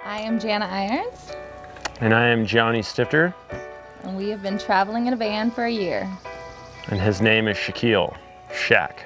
I am Janna Irons. And I am Stifter. And we have been traveling in a van for a year. And his name is Shaquille, Shaq.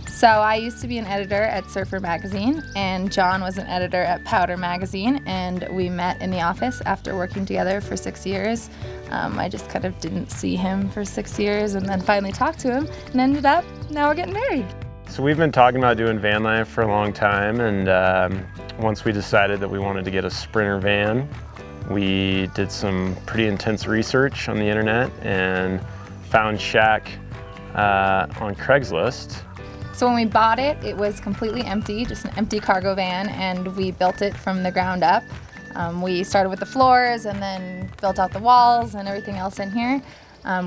So I used to be an editor at Surfer Magazine, and John was an editor at Powder Magazine, and we met in the office after working together for 6 years. I just kind of didn't see him for 6 years, and then finally talked to him, and ended up, now we're getting married. So we've been talking about doing van life for a long time, and once we decided that we wanted to get a Sprinter van, we did some pretty intense research on the internet and found Shaq on Craigslist. So when we bought it, it was completely empty, just an empty cargo van, and we built it from the ground up. We started with the floors and then built out the walls and everything else in here.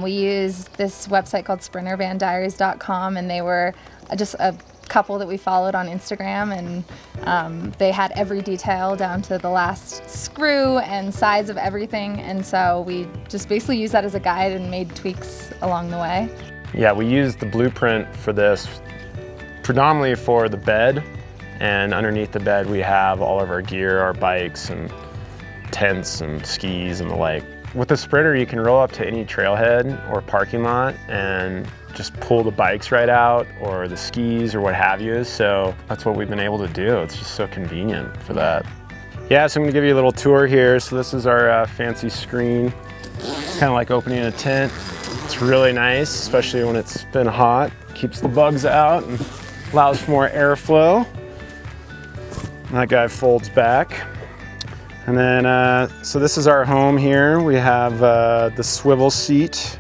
We used this website called sprintervandiaries.com, and they were just a couple that we followed on Instagram, and they had every detail down to the last screw and size of everything, and so we just basically used that as a guide and made tweaks along the way. Yeah, we used the blueprint for this predominantly for the bed, and underneath the bed we have all of our gear, our bikes and tents and skis and the like. With the Sprinter you can roll up to any trailhead or parking lot and just pull the bikes right out, or the skis or what have you, so that's what we've been able to do. It's just so convenient for that. Yeah, so I'm gonna give you a little tour here. So this is our fancy screen. It's kind of like opening a tent. It's really nice, especially when it's been hot. Keeps the bugs out and allows for more airflow. That guy folds back. And then, so this is our home here. We have the swivel seat,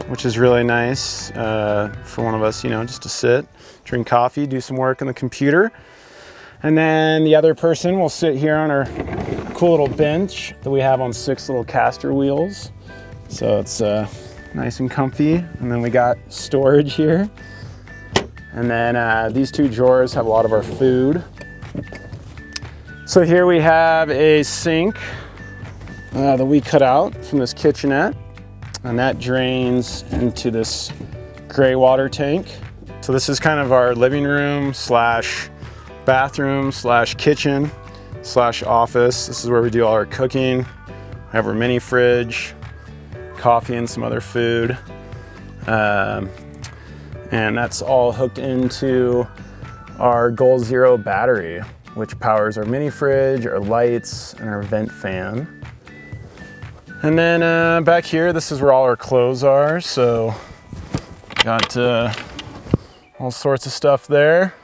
which is really nice for one of us, you know, just to sit, drink coffee, do some work on the computer. And then the other person will sit here on our cool little bench that we have on 6 little caster wheels. So it's nice and comfy. And then we got storage here. And then these 2 drawers have a lot of our food. So here we have a sink that we cut out from this kitchenette, and that drains into this gray water tank. So this is kind of our living room slash bathroom slash kitchen slash office. This is where we do all our cooking. We have our mini fridge, coffee and some other food. And that's all hooked into our Goal Zero battery, which powers our mini fridge, our lights, and our vent fan. And then back here, this is where all our clothes are. So got all sorts of stuff there.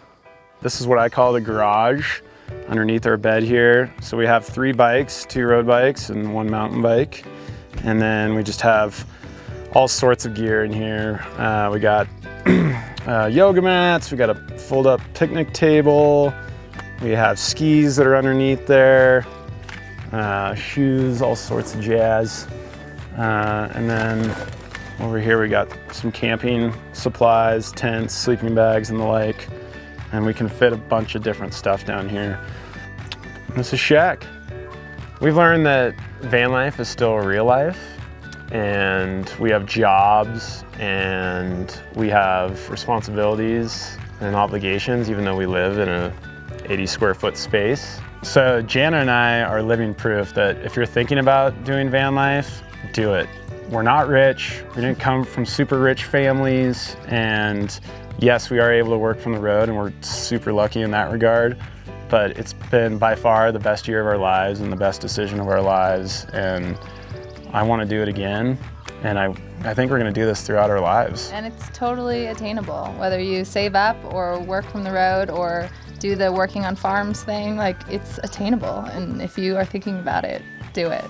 This is what I call the garage underneath our bed here. So we have 3 bikes, 2 road bikes and 1 mountain bike. And then we just have all sorts of gear in here. We got yoga mats, we got a fold up picnic table, we have skis that are underneath there, shoes, all sorts of jazz. And then over here we got some camping supplies, tents, sleeping bags and the like. And we can fit a bunch of different stuff down here. This is Shaq. We've learned that van life is still real life, and we have jobs and we have responsibilities and obligations, even though we live in a 80 square foot space. So Janna and I are living proof that if you're thinking about doing van life, do it. We're not rich, we didn't come from super rich families, and yes, we are able to work from the road and we're super lucky in that regard, but it's been by far the best year of our lives and the best decision of our lives, and I want to do it again, and I think we're going to do this throughout our lives. And it's totally attainable, whether you save up or work from the road or do the working on farms thing, like it's attainable, and if you are thinking about it, do it.